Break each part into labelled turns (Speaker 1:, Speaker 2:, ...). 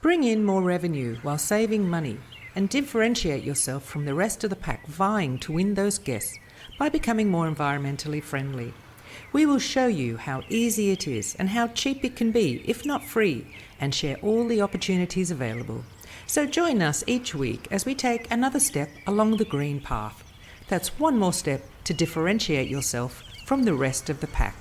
Speaker 1: Bring in more revenue while saving money and differentiate yourself from the rest of the pack vying to win those guests by becoming more environmentally friendly. We will show you how easy it is and how cheap it can be, if not free, and share all the opportunities available. So join us each week as we take another step along the green path. That's one more step to differentiate yourself from the rest of the pack.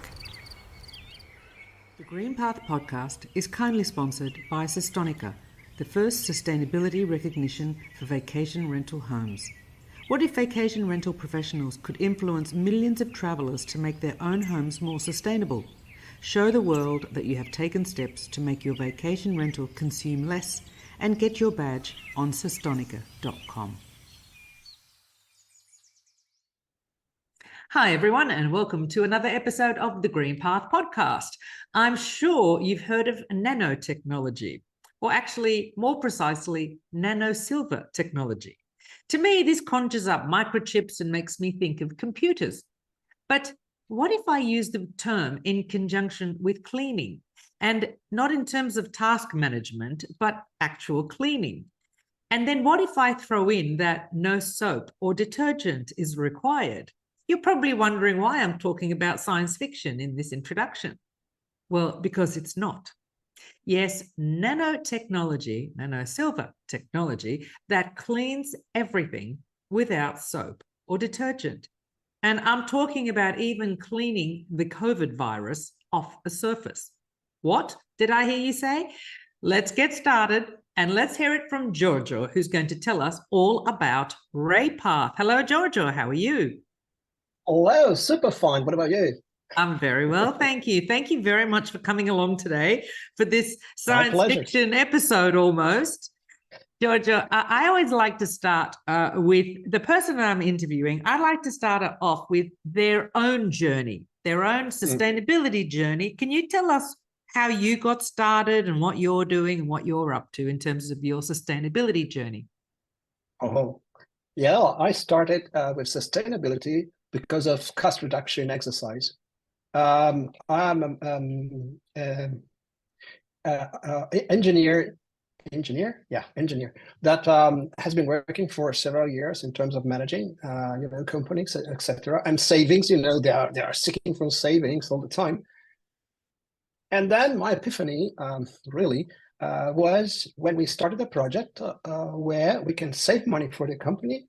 Speaker 1: The Green Path podcast is kindly sponsored by Sestonica, the first sustainability recognition for vacation rental homes. What if vacation rental professionals could influence millions of travellers to make their own homes more sustainable? Show the world that you have taken steps to make your vacation rental consume less and get your badge on sestonica.com. Hi everyone, and welcome to another episode of the Green Path podcast. I'm sure you've heard of nanotechnology, or actually, more precisely, nanosilver technology. To me, this conjures up microchips and makes me think of computers. But what if I use the term in conjunction with cleaning, and not in terms of task management, but actual cleaning? And then what if I throw in that no soap or detergent is required? You're probably wondering why I'm talking about science fiction in this introduction. Well, because it's not. Yes, nanotechnology, nanosilver technology, that cleans everything without soap or detergent. And I'm talking about even cleaning the COVID virus off a surface. What did I hear you say? Let's get started and let's hear it from Giorgio, who's going to tell us all about Raypath. Hello, Giorgio. How are you?
Speaker 2: Hello, super fine. What about you?
Speaker 1: I'm very well, thank you. Thank you very much for coming along today for this science fiction episode almost. Giorgio, I always like to start with the person I'm interviewing. I like to start off with their own journey, their own sustainability journey. Can you tell us how you got started and what you're doing and what you're up to in terms of your sustainability journey?
Speaker 2: Oh, yeah, I started with sustainability because of cost reduction exercise. I'm engineer that has been working for several years in terms of managing companies, etc. And savings, they are seeking for savings all the time. And then my epiphany really was when we started a project where we can save money for the company,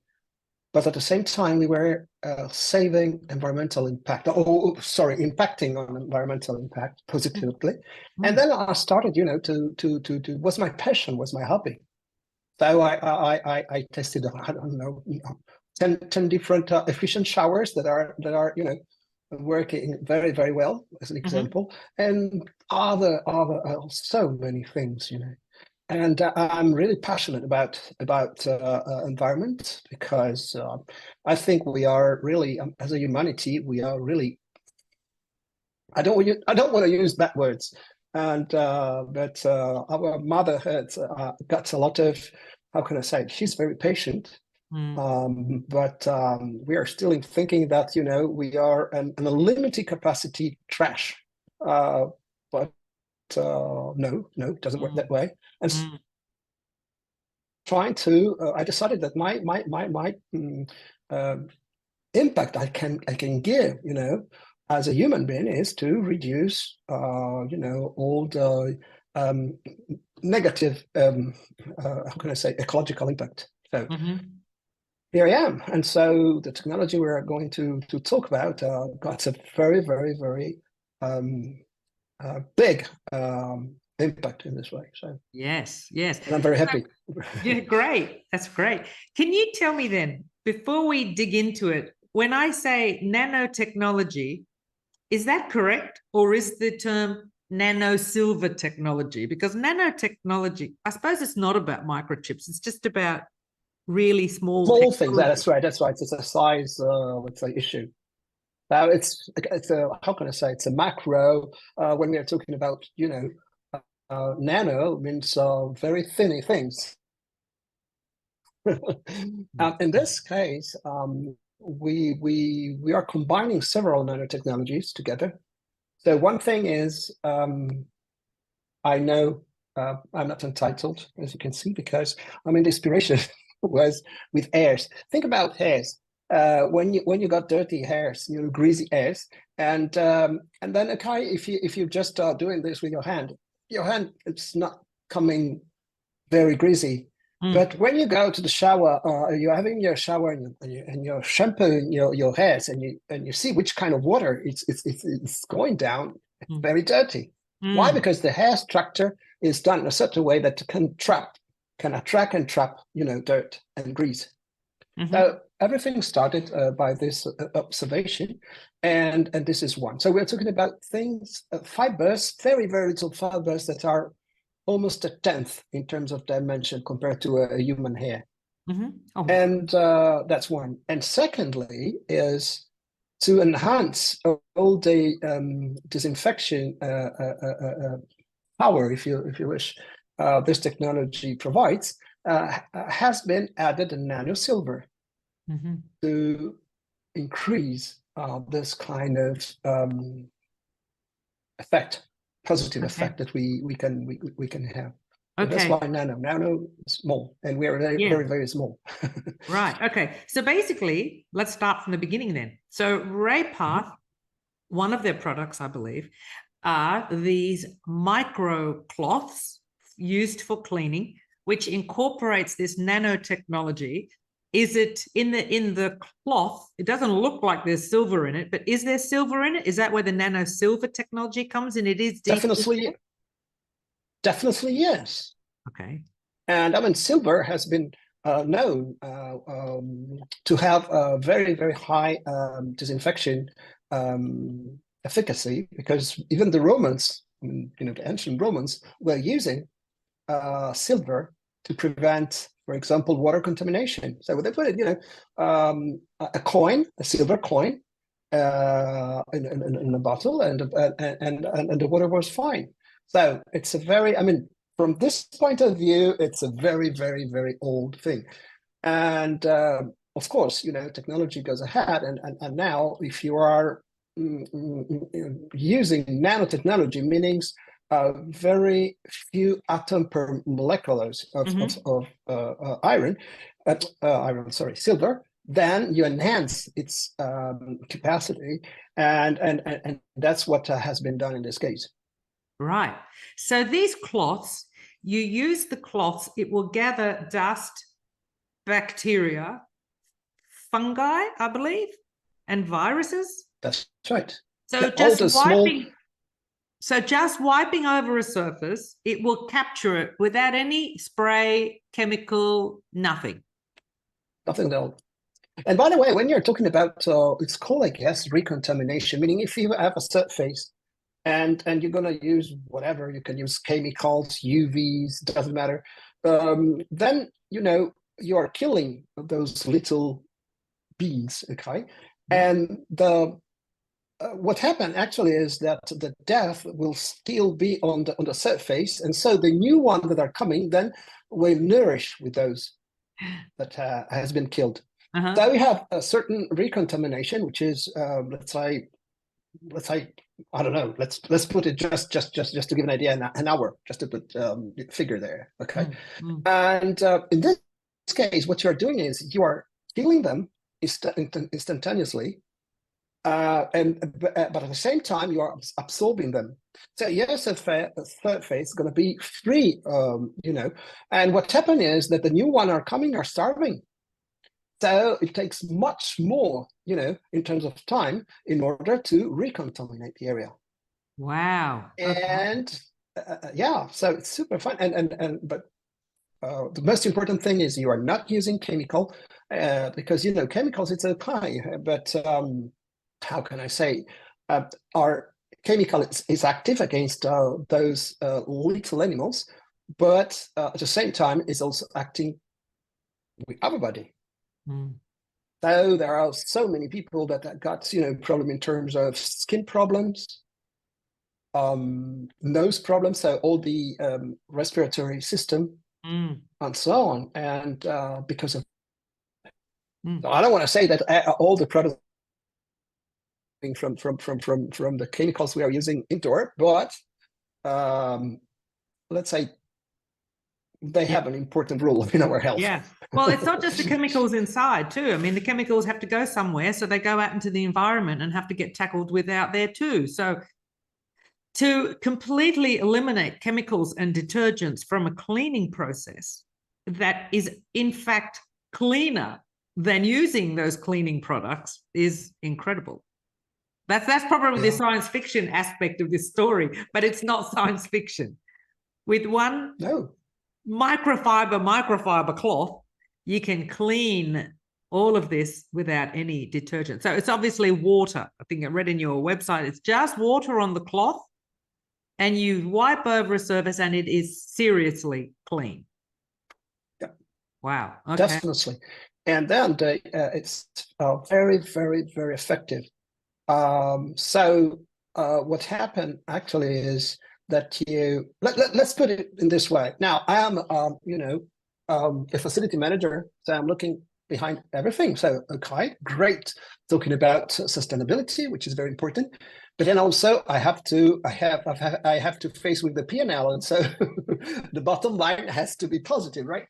Speaker 2: but at the same time we were saving environmental impact, impacting on environmental impact positively. And then I started, to was my passion, was my hobby. So I tested, I don't know, 10 different efficient showers that are working very, very well, as an example, and other so many things, And I'm really passionate about environment because I think we are really, as a humanity, we are really. I don't want to use bad words, and but our mother had got a lot of, how can I say it? She's very patient. But we are still in thinking that we are an unlimited capacity trash, but no, it doesn't work that way. And trying to, I decided that my impact I can give, as a human being, is to reduce, all the negative, how can I say, ecological impact. So. Here I am. And so the technology we're going to talk about got a very, very, very big impact in this way. So
Speaker 1: yes.
Speaker 2: And I'm very happy.
Speaker 1: Yeah, great. That's great. Can you tell me then, before we dig into it, when I say nanotechnology, is that correct? Or is the term nanosilver technology? Because nanotechnology, I suppose it's not about microchips. It's just about really small
Speaker 2: things. That's right. It's a size, let's say, issue. Now it's a, how can I say, it's a macro. When we are talking about nano means very thin things. In this case, we are combining several nanotechnologies together. So one thing is, I know I'm not entitled, as you can see, because I mean the inspiration was with hairs. Think about hairs. When you got dirty hairs, greasy hairs, and then okay, if you just are doing this with your hand it's not coming very greasy. But when you go to the shower, you're having your shower and you're shampooing your hairs, and you see which kind of water it's going down. It's very dirty. Why? Because the hair structure is done in a certain way that can attract and trap, dirt and grease. So everything started by this observation, and this is one. So we're talking about things, fibers, very, very little fibers that are almost a tenth in terms of dimension compared to a human hair.
Speaker 1: Oh.
Speaker 2: And that's one. And secondly is to enhance all the disinfection power, if you wish, this technology provides, has been added a nano silver to increase this kind of effect, positive effect that we can have. So that's why nano is small, and we are very, very, very small.
Speaker 1: Right. Okay. So basically, let's start from the beginning then. So Raypath, one of their products, I believe, are these micro cloths used for cleaning, which incorporates this nanotechnology. Is it in the cloth? It doesn't look like there's silver in it, but is there silver in it? Is that where the nano silver technology comes in? It is
Speaker 2: definitely yes.
Speaker 1: Okay.
Speaker 2: And I mean, silver has been known to have a very, very high disinfection efficacy, because even the Romans, the ancient Romans, were using silver to prevent, for example, water contamination. So they put it, a silver coin, in a bottle, and the water was fine. So it's a very, from this point of view, it's a very, very, very old thing. And of course, technology goes ahead, and now if you are using nanotechnology, meaning very few atom per moleculars of silver, then you enhance its capacity, and that's what has been done in this case.
Speaker 1: Right. So these cloths, you use the cloths, it will gather dust, bacteria, fungi, I believe, and viruses.
Speaker 2: That's right.
Speaker 1: So just wiping over a surface, it will capture it without any spray, chemical, nothing.
Speaker 2: Nothing else. And by the way, when you're talking about, it's called, I guess, recontamination, meaning if you have a surface and you're going to use whatever, you can use chemicals, UVs, doesn't matter, then, you are killing those little beings, okay? And what happened actually is that the death will still be on the surface, and so the new ones that are coming then will nourish with those that has been killed. So we have a certain recontamination, which is let's say I don't know. Let's put it just to give an idea, an hour, just to put figure there, okay? And in this case, what you're doing is you are killing them instantaneously. But at the same time, you are absorbing them. So yes, a third phase is going to be free, And what happened is that the new one are coming are starving. So it takes much more, in terms of time, in order to recontaminate the area.
Speaker 1: Wow.
Speaker 2: And so it's super fun. But the most important thing is you are not using chemical, because chemicals, it's okay, but how can I say, our chemical is active against those little animals, but at the same time is also acting with everybody. So there are so many people that got problem in terms of skin problems, nose problems, so all the respiratory system, and so on, and because of so I don't want to say that all the products from the chemicals we are using indoor, but let's say they have an important role in our health.
Speaker 1: Yeah. Well, it's not just the chemicals inside too. I mean, the chemicals have to go somewhere, so they go out into the environment and have to get tackled with out there too. So to completely eliminate chemicals and detergents from a cleaning process that is in fact cleaner than using those cleaning products is incredible. That's probably the science fiction aspect of this story, but it's not science fiction. With one microfiber cloth, you can clean all of this without any detergent. So it's obviously water. I think I read in your website, it's just water on the cloth, and you wipe over a surface and it is seriously clean.
Speaker 2: Yeah.
Speaker 1: Wow. Okay.
Speaker 2: Definitely. And then it's very, very, very effective. So what happened actually is that let's put it in this way. Now I am, a facility manager, so I'm looking behind everything. So okay, great, talking about sustainability, which is very important. But then also I have to face with the P&L, and so the bottom line has to be positive, right?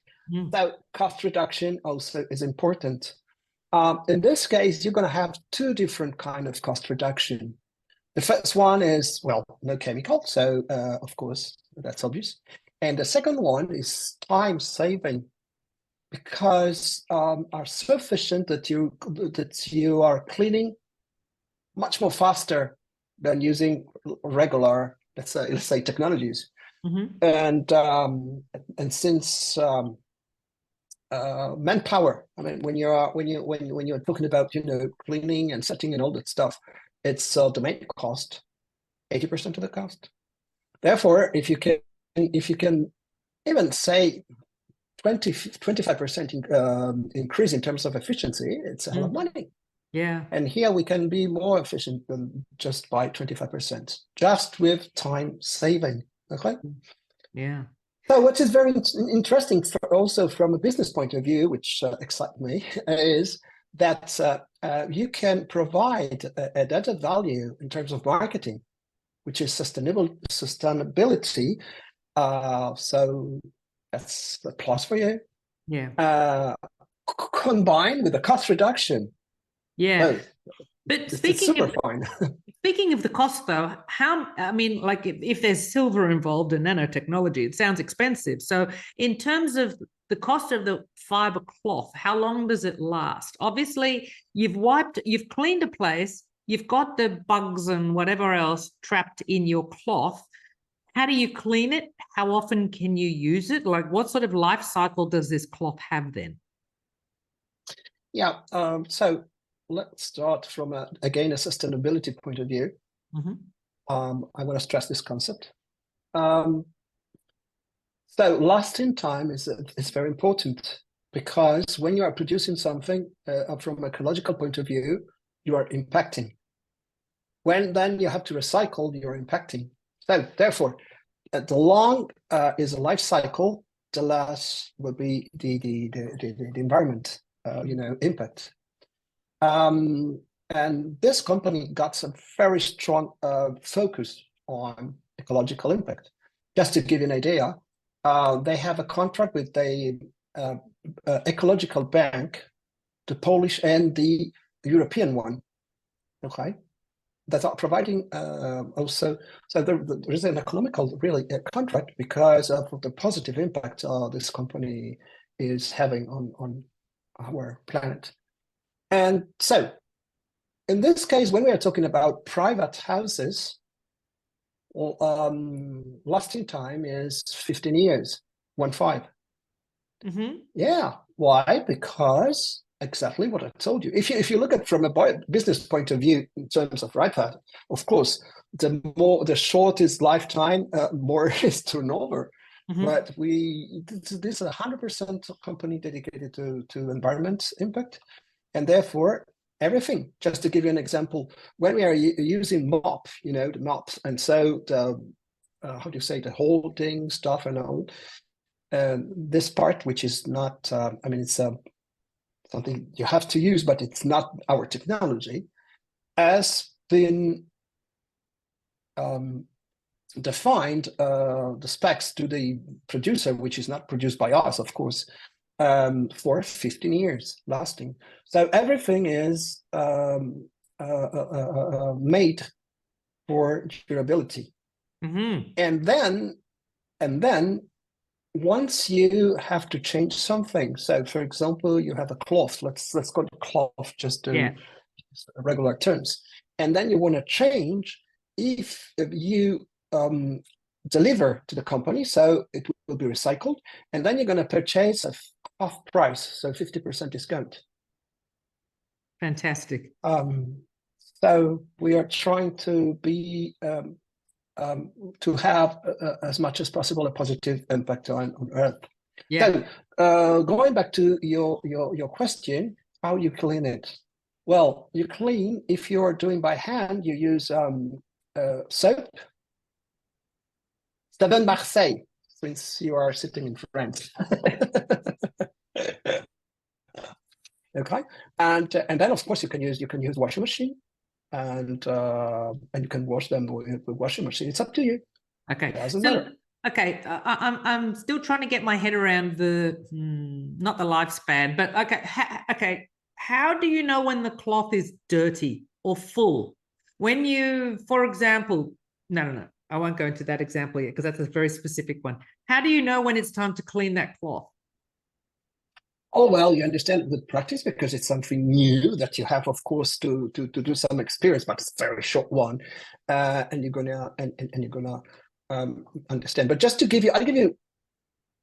Speaker 2: So cost reduction also is important. In this case, you're going to have two different kind of cost reduction. The first one is, well, no chemical, so of course that's obvious. And the second one is time saving, because are so efficient that you are cleaning much more faster than using regular, let's say technologies. And since manpower, I mean, when you're talking about cleaning and setting and all that stuff, it's the main cost, 80% of the cost. Therefore, if you can even say 25% increase in terms of efficiency, it's a hell of money.
Speaker 1: Yeah.
Speaker 2: And here we can be more efficient than just by 25%, just with time saving. Okay.
Speaker 1: Yeah.
Speaker 2: So what is very interesting also from a business point of view, which excites me, is that you can provide a added value in terms of marketing, which is sustainability. So that's a plus for you.
Speaker 1: Yeah.
Speaker 2: Combined with the cost reduction.
Speaker 1: Yeah.
Speaker 2: Oh,
Speaker 1: but
Speaker 2: it's
Speaker 1: speaking
Speaker 2: super
Speaker 1: of,
Speaker 2: fine.
Speaker 1: Speaking of the cost, though, like if there's silver involved in nanotechnology, it sounds expensive. So in terms of the cost of the fiber cloth, how long does it last? Obviously, you've cleaned a place, you've got the bugs and whatever else trapped in your cloth. How do you clean it? How often can you use it? Like, what sort of life cycle does this cloth have then?
Speaker 2: Yeah. So let's start from again a sustainability point of view. I want to stress this concept. So lasting time is very important, because when you are producing something from an ecological point of view, you are impacting. When then you have to recycle, you're impacting. So therefore, the long is a life cycle. The less will be the environment, impact. And this company got some very strong focus on ecological impact. Just to give you an idea, they have a contract with the ecological bank, the Polish and the European one, okay, that are providing also. So there is an economical really contract because of the positive impact this company is having on our planet. And so in this case, when we are talking about private houses, lasting time is 15 years, 15. Yeah. Why? Because exactly what I told you. If you look at from a business point of view in terms of Raypath, of course, the short is lifetime, more is turnover. But this is a 100% company dedicated to environment impact, and therefore everything. Just to give you an example, when we are using mop, the mops, and so the how do you say, the holding stuff and all, this part, which is not, it's something you have to use, but it's not our technology, has been defined the specs to the producer, which is not produced by us, of course, for 15 years lasting. So everything is made for durability.
Speaker 1: Mm-hmm.
Speaker 2: And then once you have to change something, so for example, you have a cloth, let's go to cloth just to
Speaker 1: Yeah.
Speaker 2: regular terms, and then you want to change, if you deliver to the company, so it will be recycled, and then you're going to purchase a half price, so 50% discount.
Speaker 1: Fantastic.
Speaker 2: So we are trying to be to have as much as possible a positive impact on Earth.
Speaker 1: Yeah.
Speaker 2: So going back to your question, how you clean it? Well, you clean, if you're doing by hand, you use soap. Savon Marseille, since you are sitting in France. Okay, and then of course you can use washing machine, and you can wash them with the washing machine. It's up to you.
Speaker 1: Okay.
Speaker 2: It doesn't
Speaker 1: So,
Speaker 2: matter.
Speaker 1: okay, I'm still trying to get my head around the not the lifespan, but okay, okay. How do you know when the cloth is dirty or full? When you, for example, no, I won't go into that example yet because that's a very specific one. How do you know when it's time to clean that cloth?
Speaker 2: Oh, well, you understand with practice, because it's something new that you have, of course, to do some experience, but it's a very short one, and you're gonna you're gonna understand. But just to give you, I'll give you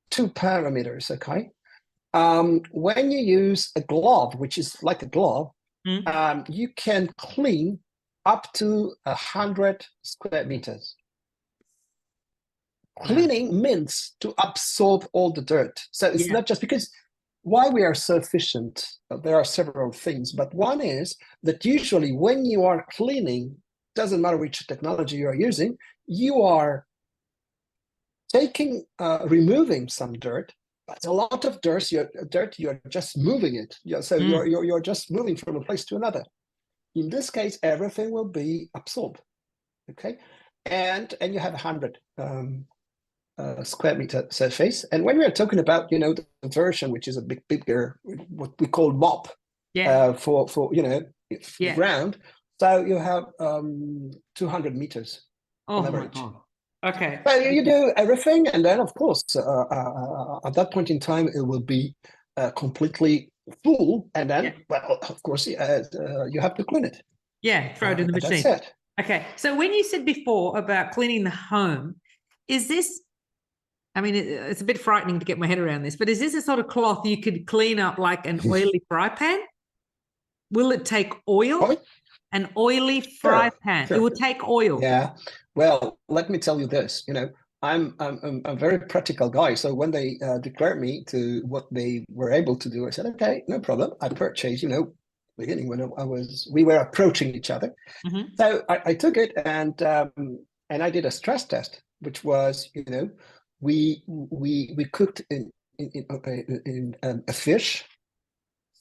Speaker 2: two parameters. Okay, when you use a glove, which is like a glove, you can clean up to 100 square meters.
Speaker 1: Wow.
Speaker 2: Cleaning means to absorb all the dirt. So it's not just because why we are so efficient. There are several things, but one is that usually when you are cleaning, doesn't matter which technology you are using, you are removing some dirt. But a lot of dirt, you're just moving it. Yeah, so you're just moving from a place to another. In this case, everything will be absorbed. Okay, and you have 100 square meter surface. And when we are talking about, the version which is a bit bigger, what we call mop, for ground, so you have 200 meters on average.
Speaker 1: My God. Okay.
Speaker 2: But you do everything, and then of course at that point in time it will be completely full, and then well, of course you have to clean it.
Speaker 1: Yeah, throw it in the machine.
Speaker 2: That's it.
Speaker 1: Okay, so when you said before about cleaning the home, is this, I mean, it's a bit frightening to get my head around this, but is this a sort of cloth you could clean up like an oily fry pan? Will it take oil? An oily fry pan. Sure. It will take oil.
Speaker 2: Yeah. Well, let me tell you this. I'm a very practical guy. So when they declared me to what they were able to do, I said, okay, no problem. I purchased. Beginning when we were approaching each other. Mm-hmm. So I took it and I did a stress test, which was, we cooked in a fish,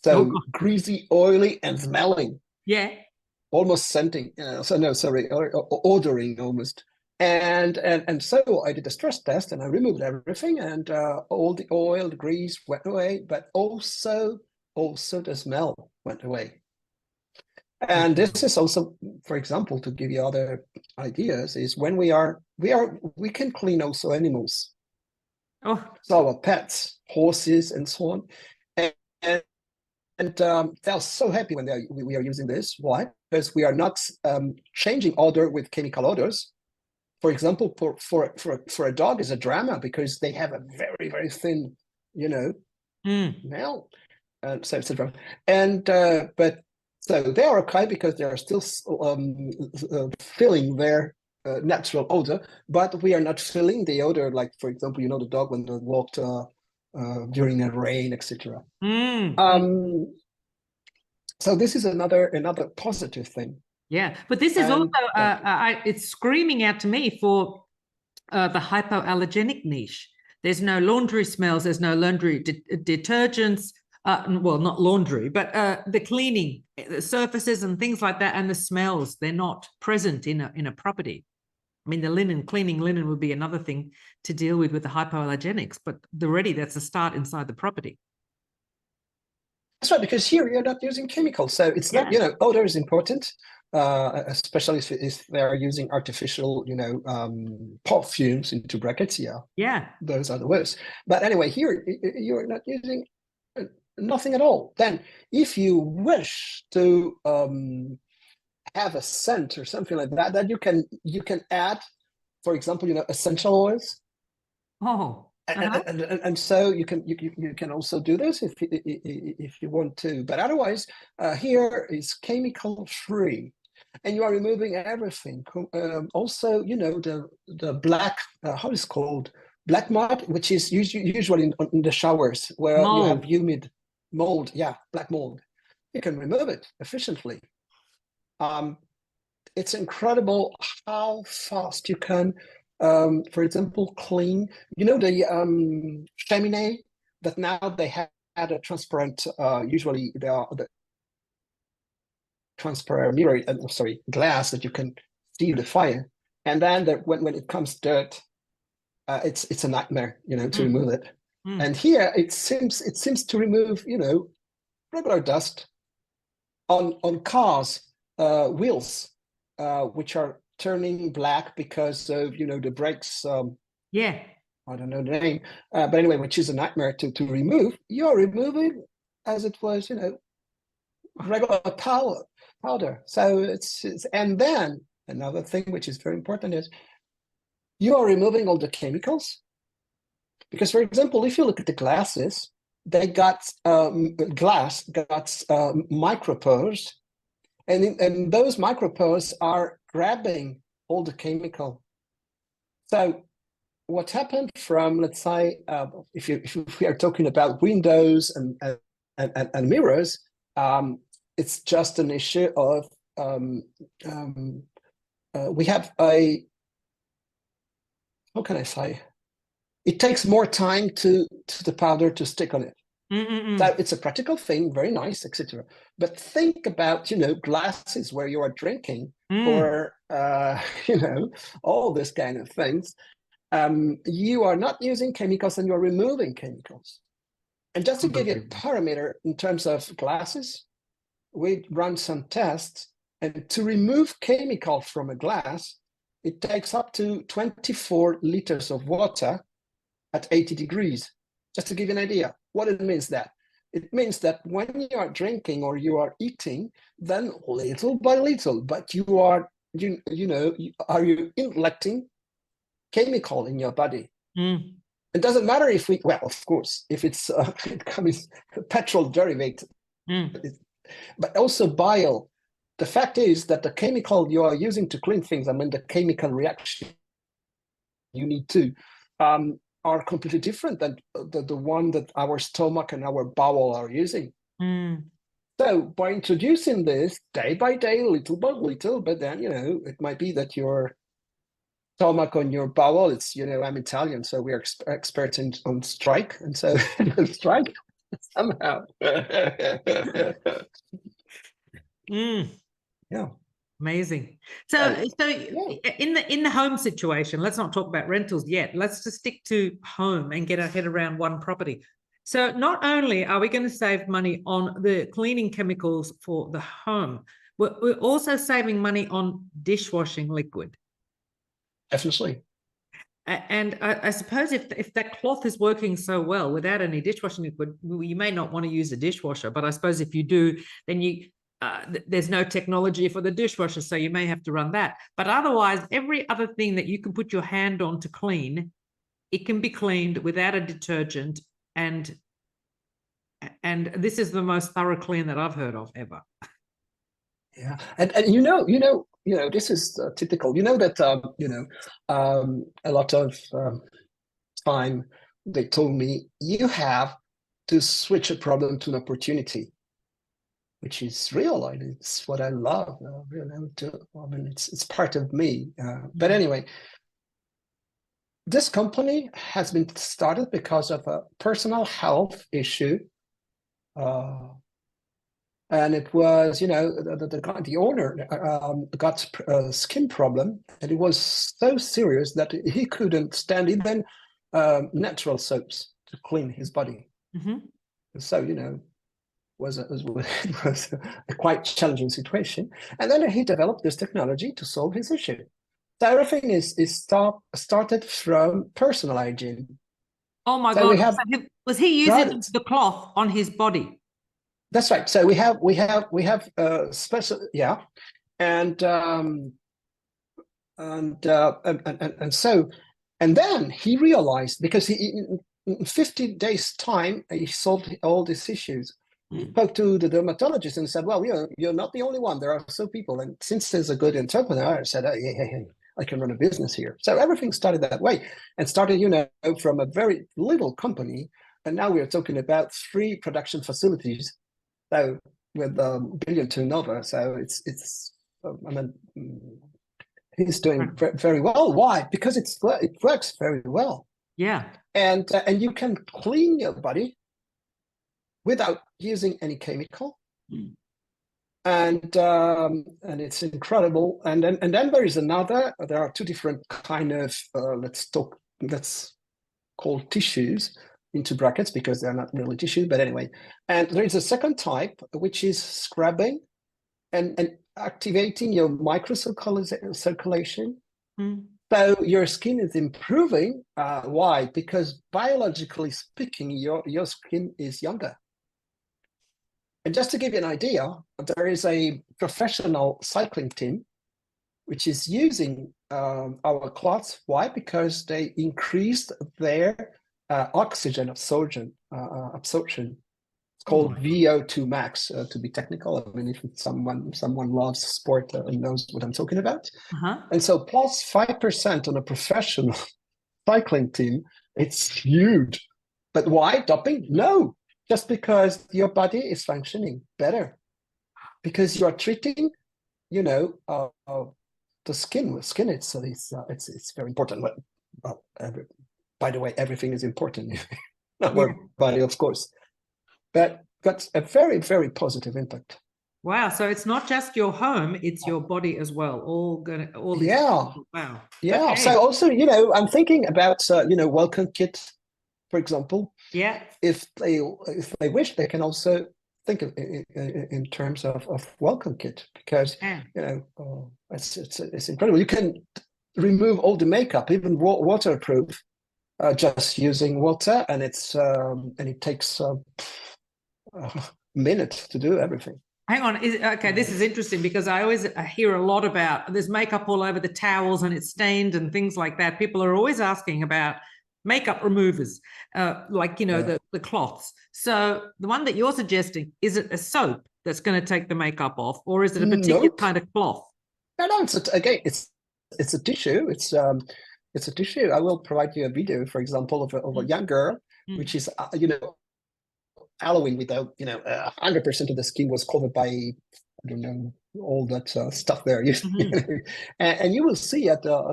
Speaker 2: so greasy, oily, and smelling.
Speaker 1: Yeah.
Speaker 2: Almost scenting. Odoring almost. And so I did a stress test and I removed everything, and all the oil, the grease went away, but also the smell went away. And this is also, for example, to give you other ideas, is when we can clean also animals. So our pets, horses, and so on. And they're so happy when we are using this. Why? Because we are not changing odor with chemical odors. For example, for a dog is a drama, because they have a very, very thin, smell. So it's a drama. And but so they are okay because they are still filling their natural odor, but we are not filling the odor, like, for example, the dog when they walked during the rain, etc. So this is another positive thing.
Speaker 1: Yeah, but this is also it's screaming out to me for the hypoallergenic niche. There's no laundry smells. There's no laundry detergents. Well, not laundry, but the cleaning, the surfaces and things like that, and the smells, they're not present in a property, I mean, the linen, cleaning linen would be another thing to deal with the hypoallergenics, but already that's a start inside the property.
Speaker 2: That's right, because here you're not using chemicals. So it's not,
Speaker 1: Yeah.
Speaker 2: odor is important, especially if they're using artificial, perfumes into brackets. Yeah,
Speaker 1: Yeah.
Speaker 2: those are the worst. But anyway, here you're not using nothing at all. Then if you wish to have a scent or something like that, then you can add, for example, essential oils.
Speaker 1: Oh. Uh-huh.
Speaker 2: And so you can also do this if you want to, but otherwise here is chemical free, and you are removing everything. Also, the black, how is it called, black mud, which is usually in the showers where you have
Speaker 1: Mold.
Speaker 2: humid mold. Yeah, black mold. You can remove it efficiently. It's incredible how fast you can, for example, clean. The chimney that now they had a transparent, usually the transparent mirror, sorry, glass that you can see the fire. And then when it comes dirt, it's a nightmare, to remove it. And here it seems to remove, regular dust on cars, wheels, which are turning black because of the brakes.
Speaker 1: Yeah.
Speaker 2: I don't know the name, but anyway, which is a nightmare to remove. You're removing as it was, regular powder. So it's and then another thing which is very important is you are removing all the chemicals, because, for example, if you look at the glasses, they got glass got micropores. And those micropores are grabbing all the chemical. So what happened from, let's say, if we are talking about windows and mirrors, it's just an issue of we have how can I say? It takes more time to the powder to stick on it. So it's a practical thing, very nice, etc. But think about, glasses where you are drinking, or all this kind of things. You are not using chemicals and you are removing chemicals. And just to give you a parameter in terms of glasses, we run some tests, and to remove chemical from a glass, it takes up to 24 liters of water at 80 degrees. Just to give you an idea what it means. That it means that when you are drinking or you are eating, then little by little, but you are are you injecting chemical in your body. It doesn't matter if of course, if it's it comes petrol derivative, but also bile. The fact is that the chemical you are using to clean things, the chemical reaction you need to, are completely different than the one that our stomach and our bowel are using. So by introducing this day by day, little by little, but then, it might be that your stomach on your bowel, it's, I'm Italian, so we are experts on strike. And so strike somehow. Yeah.
Speaker 1: Amazing. So yeah. in the home situation, let's not talk about rentals yet. Let's just stick to home and get our head around one property. So not only are we going to save money on the cleaning chemicals for the home, we're also saving money on dishwashing liquid.
Speaker 2: Definitely.
Speaker 1: And I suppose if that cloth is working so well without any dishwashing liquid, you may not want to use a dishwasher. But I suppose if you do, then there's no technology for the dishwasher, so you may have to run that. But otherwise, every other thing that you can put your hand on to clean, it can be cleaned without a detergent. And this is the most thorough clean that I've heard of ever.
Speaker 2: Yeah, and this is typical. That a lot of time they told me you have to switch a problem to an opportunity, which is real. It's what I love. It's part of me. But anyway, this company has been started because of a personal health issue. And it was, the owner got a skin problem, and it was so serious that he couldn't stand even natural soaps to clean his body.
Speaker 1: Mm-hmm.
Speaker 2: So, it was a quite challenging situation. And then he developed this technology to solve his issue. So everything started from personal hygiene.
Speaker 1: Oh my
Speaker 2: So
Speaker 1: God.
Speaker 2: we have
Speaker 1: Was he using
Speaker 2: right.
Speaker 1: the cloth on his body?
Speaker 2: That's right. So we have special, yeah, and so, and then he realized, because in 50 days time he solved all these issues. He
Speaker 1: Mm.
Speaker 2: spoke to the dermatologist and said, well, you're not the only one, there are so people. And since he's a good entrepreneur, I said, oh, yeah, I can run a business here. So everything started that way, and started from a very little company, and now we're talking about 3 production facilities, so with a billion turnover. So it's I mean, he's doing very well. Why? Because it works very well,
Speaker 1: Yeah.
Speaker 2: and you can clean your body without using any chemical,
Speaker 1: Mm.
Speaker 2: and it's incredible. And then there is another. There are 2 different kind of let's call tissues into brackets, because they're not really tissues, but anyway. And there is a second type, which is scrubbing and activating your microcirculation.
Speaker 1: Mm.
Speaker 2: So your skin is improving. Why? Because biologically speaking, your skin is younger. And just to give you an idea, there is a professional cycling team which is using our cloths. Why? Because they increased their oxygen absorption. It's
Speaker 1: Oh my
Speaker 2: called
Speaker 1: God.
Speaker 2: VO2 max, to be technical. I mean, if someone loves sport and knows what I'm talking about.
Speaker 1: Uh-huh.
Speaker 2: And so plus 5% on a professional cycling team, it's huge. But why doping? No, just because your body is functioning better, because you are treating, you know, the skin. Skin, it's very important. Well, by the way, everything is important in
Speaker 1: Yeah.
Speaker 2: our body, of course, but got a very, very positive impact.
Speaker 1: Wow. So it's not just your home, it's your body as well. All these.
Speaker 2: Yeah,
Speaker 1: Wow.
Speaker 2: yeah. So
Speaker 1: Okay.
Speaker 2: also, I'm thinking about, welcome kit, for example.
Speaker 1: Yeah.
Speaker 2: If they wish, they can also think of in terms of welcome kit, because
Speaker 1: Yeah.
Speaker 2: it's incredible. You can remove all the makeup, even waterproof, just using water, and it takes a minute to do everything.
Speaker 1: Hang on. Okay, this is interesting because I always hear a lot about there's makeup all over the towels and it's stained and things like that. People are always asking about makeup removers, like,
Speaker 2: Yeah.
Speaker 1: the cloths. So the one that you're suggesting, is it a soap that's going to take the makeup off, or is it a particular
Speaker 2: Nope.
Speaker 1: kind of cloth?
Speaker 2: No. Again, it's a tissue. It's a tissue. I will provide you a video, for example, of a
Speaker 1: Mm.
Speaker 2: young girl,
Speaker 1: Mm.
Speaker 2: which is Halloween, without 100% of the skin was covered by, I don't know, all that stuff there.
Speaker 1: Mhm.
Speaker 2: And you will see at the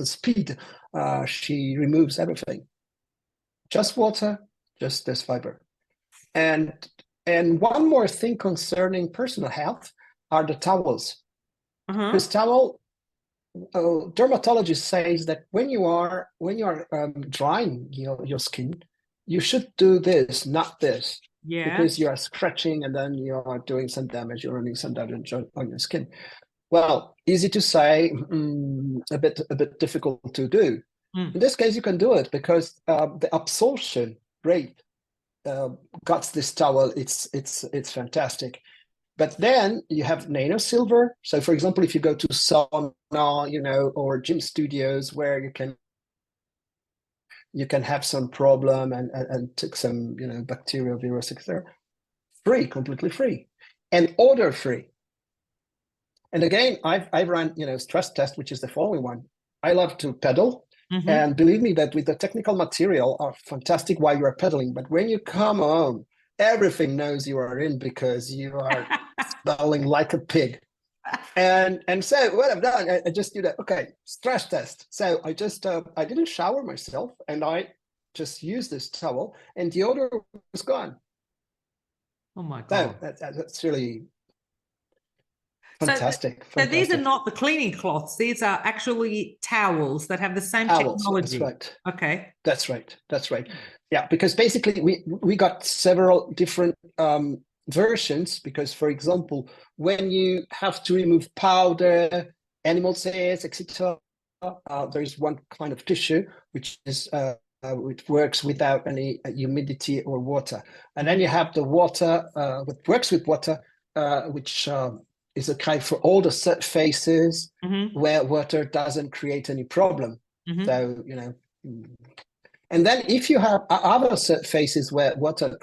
Speaker 2: speed she removes everything. Just water, just this fiber. And and one more thing concerning personal health are the towels.
Speaker 1: Uh-huh.
Speaker 2: Because towel, dermatologist says that when you are drying your skin, you should do this, not this,
Speaker 1: Yeah.
Speaker 2: because you are scratching and then you are doing some damage. You're running some damage on your skin. Well, easy to say, a bit difficult to do. In
Speaker 1: Mm.
Speaker 2: this case, you can do it because the absorption rate got this towel. It's fantastic. But then you have nano silver. So, for example, if you go to sauna, or gym studios where you can have some problem and take some, bacteria, virus, etc. Free, completely free, and order free. And again, I've run, stress test, which is the following one. I love to pedal,
Speaker 1: Mm-hmm.
Speaker 2: and believe me that with the technical material are fantastic while you are pedaling. But when you come home, everything knows you are in, because you are smelling like a pig. And so what I've done, I just do that. Okay, stress test. So I didn't shower myself, and I just used this towel, and the odor was gone.
Speaker 1: Oh my
Speaker 2: No,
Speaker 1: God.
Speaker 2: that's really
Speaker 1: So,
Speaker 2: fantastic.
Speaker 1: so these are
Speaker 2: Fantastic.
Speaker 1: not the cleaning cloths. These are actually towels that have the same
Speaker 2: Towels. That's
Speaker 1: technology.
Speaker 2: right.
Speaker 1: Okay.
Speaker 2: That's right. That's right. Yeah, because basically we got several different versions. Because, for example, when you have to remove powder, animal hairs, etc., there is one kind of tissue which works without any humidity or water, and then you have the water which works with water, which is okay for all the surfaces
Speaker 1: Mm-hmm.
Speaker 2: where water doesn't create any problem.
Speaker 1: Mm-hmm.
Speaker 2: So, and then if you have other surfaces where water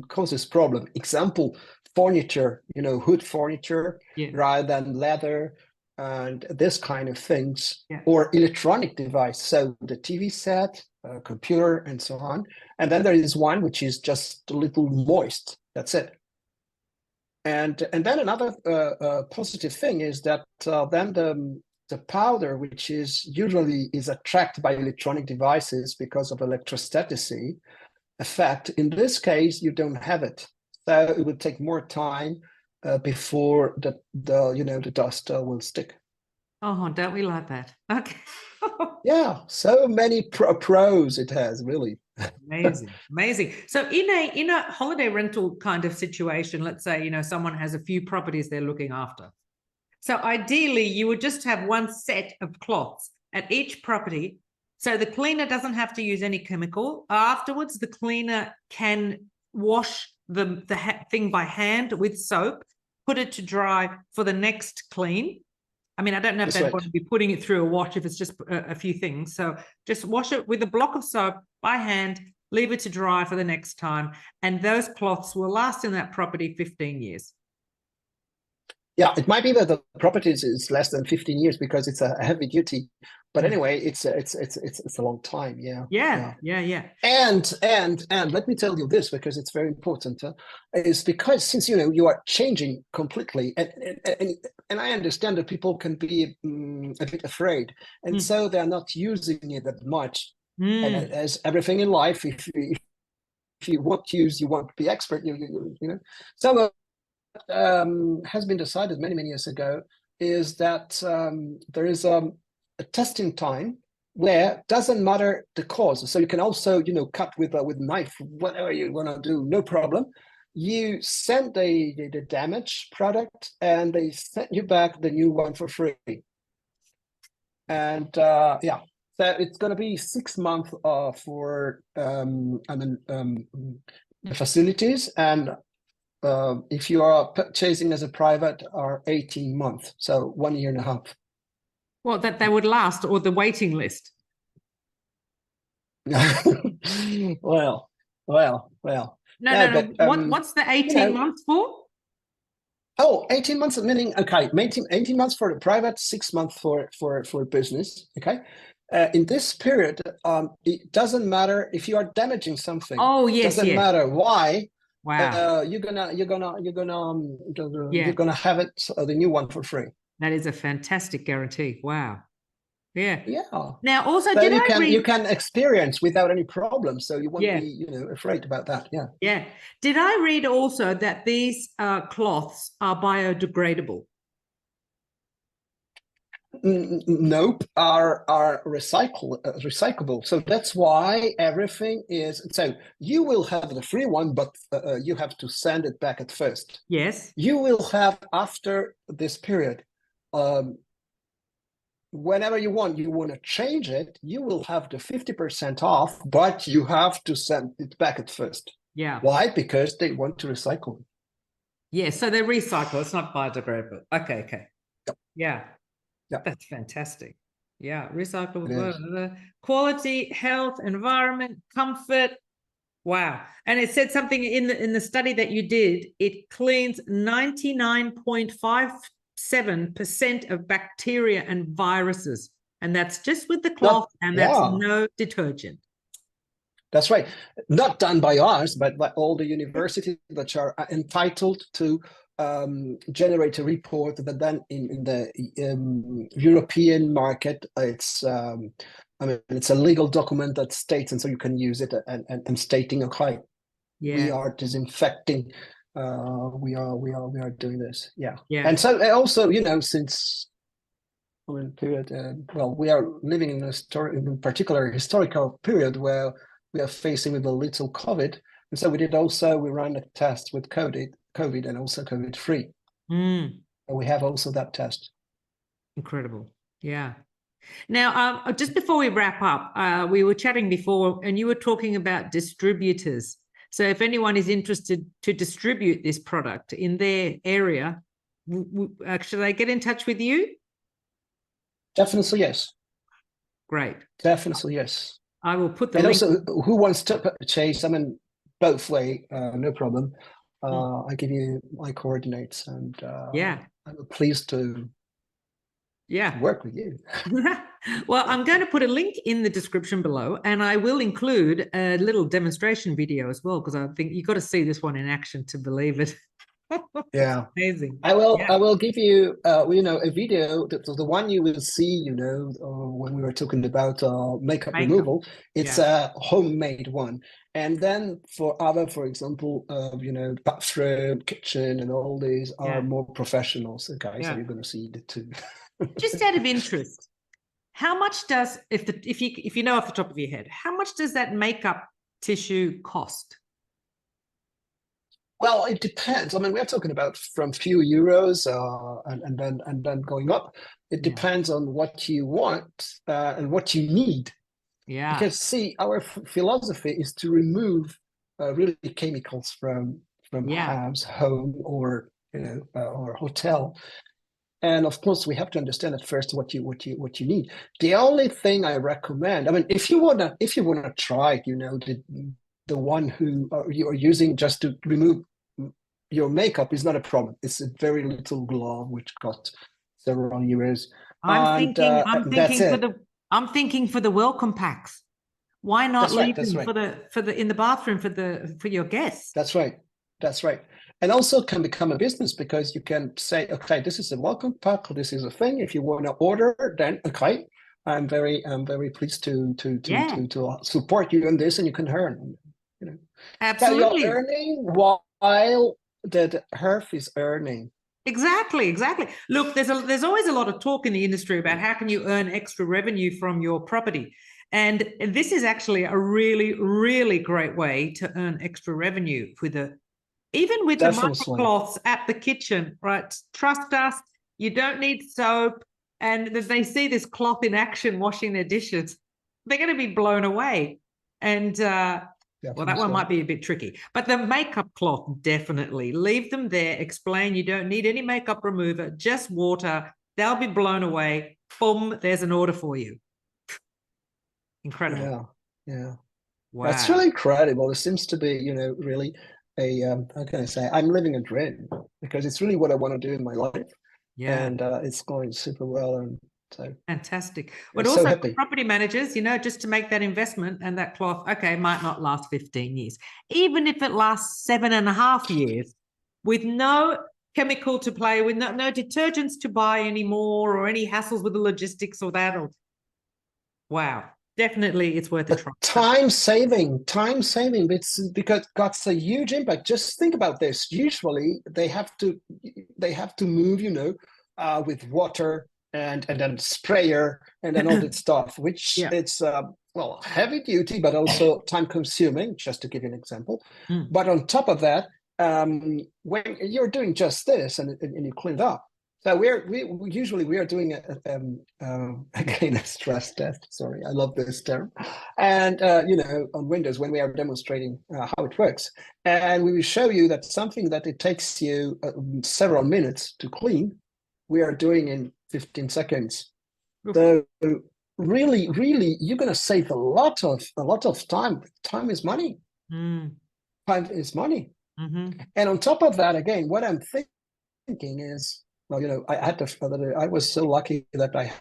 Speaker 2: causes problem, example, furniture, wood furniture
Speaker 1: Yeah.
Speaker 2: rather than leather and this kind of things,
Speaker 1: Yeah.
Speaker 2: or electronic device, so the TV set, computer, and so on. And then there is one which is just a little moist. That's it. And then another positive thing is that then the powder, which is usually is attracted by electronic devices because of electrostaticity effect, in this case you don't have it. So it would take more time before the dust will stick.
Speaker 1: Oh, don't we like that? Okay.
Speaker 2: Yeah, so many pros it has, really.
Speaker 1: Amazing, amazing. So in a holiday rental kind of situation, let's say, someone has a few properties they're looking after. So ideally, you would just have one set of cloths at each property. So the cleaner doesn't have to use any chemical. Afterwards, the cleaner can wash the thing by hand with soap, put it to dry for the next clean. I mean, I don't know if
Speaker 2: That's
Speaker 1: they'd
Speaker 2: right.
Speaker 1: want to be putting it through a wash if it's just a few things. So just wash it with a block of soap by hand, leave it to dry for the next time. And those cloths will last in that property 15 years.
Speaker 2: Yeah, it might be that the property is less than 15 years because it's a heavy duty, but anyway, it's a long time. Yeah,
Speaker 1: Yeah, yeah, yeah.
Speaker 2: And let me tell you this, because it's very important. Is because since you are changing completely, and I understand that people can be a bit afraid, and so they are not using it that much. And as everything in life, if you want to use, you want to be expert. So. Has been decided many years ago is that there is a testing time where doesn't matter the cause. So you can also cut with knife, whatever you want to do, no problem. You send the damaged product and they send you back the new one for free. And yeah, so it's going to be 6 months for the facilities, and if you are purchasing as a private, are 18 months, so 1 year and a half.
Speaker 1: Well, that they would last, or the waiting list.
Speaker 2: well.
Speaker 1: No.
Speaker 2: But
Speaker 1: what's the 18 months for?
Speaker 2: Oh, 18 months, meaning, okay, 18 months for the private, 6 months for business, okay? In this period, it doesn't matter if you are damaging something.
Speaker 1: Oh, yes,
Speaker 2: doesn't
Speaker 1: yes.
Speaker 2: matter why.
Speaker 1: Wow.
Speaker 2: You're gonna have it, the new one, for free.
Speaker 1: That is a fantastic guarantee. Wow. Yeah.
Speaker 2: Yeah.
Speaker 1: Now, also,
Speaker 2: So
Speaker 1: did
Speaker 2: you
Speaker 1: I
Speaker 2: can
Speaker 1: read?
Speaker 2: experience without any problem. So you won't
Speaker 1: Yeah.
Speaker 2: be afraid about that. Yeah.
Speaker 1: Yeah. Did I read also that these cloths are biodegradable?
Speaker 2: Nope, are recyclable. So that's why everything is. So you will have the free one, but you have to send it back at first.
Speaker 1: Yes.
Speaker 2: You will have, after this period, whenever you want to change it, you will have the 50% off, but you have to send it back at first.
Speaker 1: Yeah.
Speaker 2: Why? Because they want to recycle.
Speaker 1: Yeah. So they recycle. It's not biodegradable. Okay.
Speaker 2: Yep.
Speaker 1: Yeah.
Speaker 2: Yep.
Speaker 1: That's fantastic. Yeah. Recyclable. Quality, health, environment, comfort. Wow. And it said something in the study that you did, it cleans 99.57% of bacteria and viruses. And that's just with the cloth, that's no detergent.
Speaker 2: That's right. Not done by us, but by all the universities that are entitled to generate a report that then in the European market, it's it's a legal document that states, and so you can use it and stating, okay, we
Speaker 1: Yeah.
Speaker 2: are disinfecting, we are doing this. Yeah.
Speaker 1: Yeah.
Speaker 2: And so also, since period, well, we are living in in particular historical period where we are facing with a little COVID. And so we ran a test with COVID and also COVID free.
Speaker 1: Mm.
Speaker 2: And we have also that test.
Speaker 1: Incredible. Yeah. Now, just before we wrap up, we were chatting before and you were talking about distributors. So if anyone is interested to distribute this product in their area, should they get in touch with you?
Speaker 2: Definitely, yes.
Speaker 1: Great.
Speaker 2: Definitely, yes.
Speaker 1: I will put the
Speaker 2: And
Speaker 1: link.
Speaker 2: also, who wants to purchase? I mean, both way, no problem. I give you my coordinates, and
Speaker 1: Yeah.
Speaker 2: I'm pleased to
Speaker 1: Yeah.
Speaker 2: work with you.
Speaker 1: Well, I'm going to put a link in the description below, and I will include a little demonstration video as well, because I think you've got to see this one in action to believe it.
Speaker 2: Yeah.
Speaker 1: Amazing.
Speaker 2: I will.
Speaker 1: Yeah.
Speaker 2: I will give you, a video. The one you will see, when we were talking about makeup
Speaker 1: Makeup.
Speaker 2: removal. It's
Speaker 1: Yeah.
Speaker 2: a homemade one, and then for example, bathroom, kitchen, and all these are
Speaker 1: Yeah.
Speaker 2: more professional. So guys, so
Speaker 1: Yeah.
Speaker 2: you're going to see the two.
Speaker 1: Just out of interest, how much does if you know off the top of your head, how much does that makeup tissue cost?
Speaker 2: Well, it depends. I mean, we're talking about from few euros, and then going up. It
Speaker 1: Yeah.
Speaker 2: depends on what you want and what you need.
Speaker 1: Yeah.
Speaker 2: Because see, our philosophy is to remove really chemicals from
Speaker 1: Yeah.
Speaker 2: house, home, or or hotel. And of course, we have to understand at first what you need. The only thing I recommend, I mean, if you wanna try, the one who you're using just to remove your makeup is not a problem. It's a very little glove which cost several euros, and
Speaker 1: I'm
Speaker 2: that's
Speaker 1: thinking
Speaker 2: it.
Speaker 1: I'm thinking for the welcome packs. Why not
Speaker 2: That's right.
Speaker 1: leave
Speaker 2: That's
Speaker 1: them
Speaker 2: right.
Speaker 1: for the in the bathroom for your guests?
Speaker 2: That's right. That's right. And also can become a business because you can say, okay, this is a welcome pack, this is a thing. If you want to order, then okay, I'm very pleased
Speaker 1: Yeah,
Speaker 2: to support you in this, and you can earn. So you're
Speaker 1: absolutely.
Speaker 2: earning while the hearth is earning.
Speaker 1: Exactly. Look, there's always a lot of talk in the industry about how can you earn extra revenue from your property. And this is actually a really, really great way to earn extra revenue even with the
Speaker 2: Definitely.
Speaker 1: microcloths at the kitchen, right? Trust us, you don't need soap. And if they see this cloth in action washing their dishes, they're going to be blown away. And well, that one
Speaker 2: Definitely.
Speaker 1: might be a bit tricky. But the makeup cloth, definitely. Leave them there. Explain you don't need any makeup remover, just water. They'll be blown away. Boom, there's an order for you. Incredible.
Speaker 2: Yeah. Yeah. That's
Speaker 1: Wow.
Speaker 2: really incredible. It seems to be, really how can I say, I'm living a dream because it's really what I want to do in my life.
Speaker 1: Yeah.
Speaker 2: And it's going super well. And so
Speaker 1: Fantastic.
Speaker 2: I'm
Speaker 1: But
Speaker 2: so
Speaker 1: also for
Speaker 2: happy.
Speaker 1: property managers, just to make that investment and that cloth, okay, might not last 15 years. Even if it lasts 7.5 years with no chemical to play with, no detergents to buy anymore or any hassles with the logistics or that. Wow, definitely it's worth a
Speaker 2: But
Speaker 1: try.
Speaker 2: time saving, it's because that's a huge impact. Just think about this. Usually they have to move, with water and then sprayer and then all that stuff, which
Speaker 1: Yeah.
Speaker 2: it's well, heavy duty, but also time consuming, just to give you an example.
Speaker 1: Mm.
Speaker 2: But on top of that, when you're doing just this and you clean it up, so we usually we are doing again a stress test. Sorry, I love this term. And on Windows when we are demonstrating how it works, and we will show you that something that it takes you several minutes to clean, we are doing in 15 seconds.
Speaker 1: Oof.
Speaker 2: So really, really, you're gonna save a lot of time. Time is money.
Speaker 1: Mm.
Speaker 2: Time is money.
Speaker 1: Mm-hmm.
Speaker 2: And on top of that, again, what I'm thinking is, well, I was so lucky that I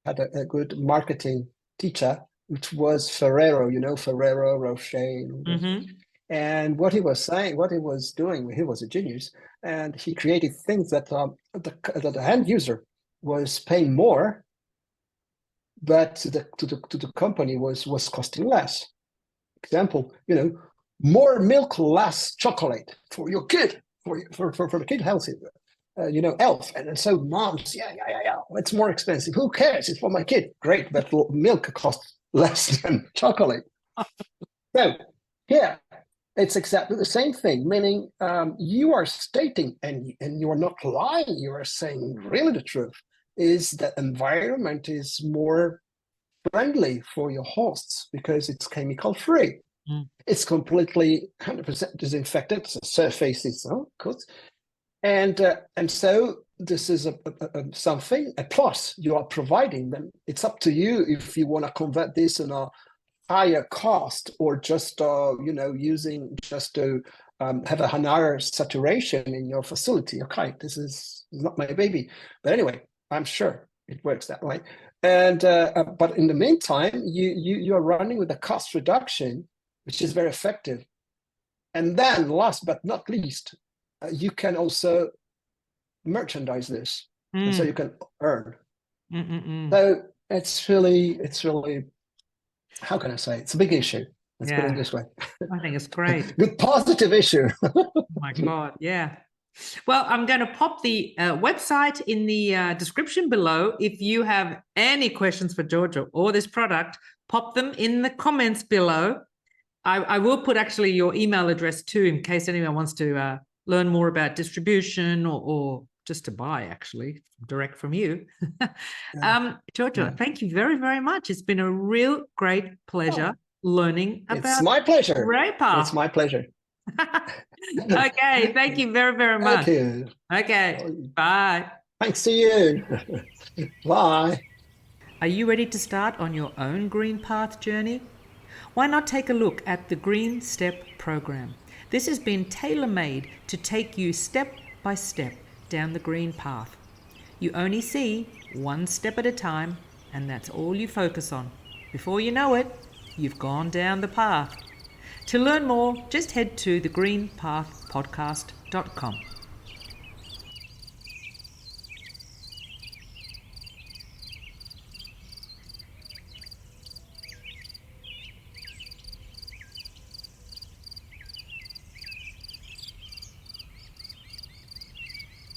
Speaker 2: had a good marketing teacher, which was Ferrero, Ferrero Rocher.
Speaker 1: Mm-hmm.
Speaker 2: And what he was saying, what he was doing, he was a genius, and he created things that the end user was paying more, but to the company was costing less. Example, more milk, less chocolate for your kid, for the kid healthy, health. And so moms, yeah, it's more expensive. Who cares? It's for my kid. Great, but milk costs less than chocolate. So yeah, it's exactly the same thing, meaning you are stating, and you are not lying, you are saying really the truth, is that environment is more friendly for your hosts because it's chemical free.
Speaker 1: Mm.
Speaker 2: It's completely 100% disinfected, so surfaces, of course. And so this is something, a plus you are providing them. It's up to you if you want to convert this in a higher cost or just using just to have a higher saturation in your facility. Okay, this is not my baby, but anyway, I'm sure it works that way. And but in the meantime, you are running with a cost reduction, which is very effective. And then, last but not least, you can also merchandise this, and so you can earn. So it's really, how can I say? It's a big issue. Let's put it this way.
Speaker 1: I think it's great.
Speaker 2: Good positive issue.
Speaker 1: Oh my God, yeah. Well, I'm going to pop the website in the description below. If you have any questions for Giorgio or this product, pop them in the comments below. I will put actually your email address too, in case anyone wants to learn more about distribution or just to buy, actually, direct from you. Giorgio, thank you very, very much. It's been a real great pleasure learning about
Speaker 2: It's my pleasure.
Speaker 1: Raypath.
Speaker 2: It's my pleasure.
Speaker 1: Okay, thank you very, very much.
Speaker 2: Thank you.
Speaker 1: Okay, bye.
Speaker 2: Thanks to you. Bye.
Speaker 1: Are you ready to start on your own Green Path journey? Why not take a look at the Green Step program? This has been tailor-made to take you step by step down the green path. You only see one step at a time, and that's all you focus on. Before you know it, you've gone down the path. To learn more, just head to thegreenpathpodcast.com.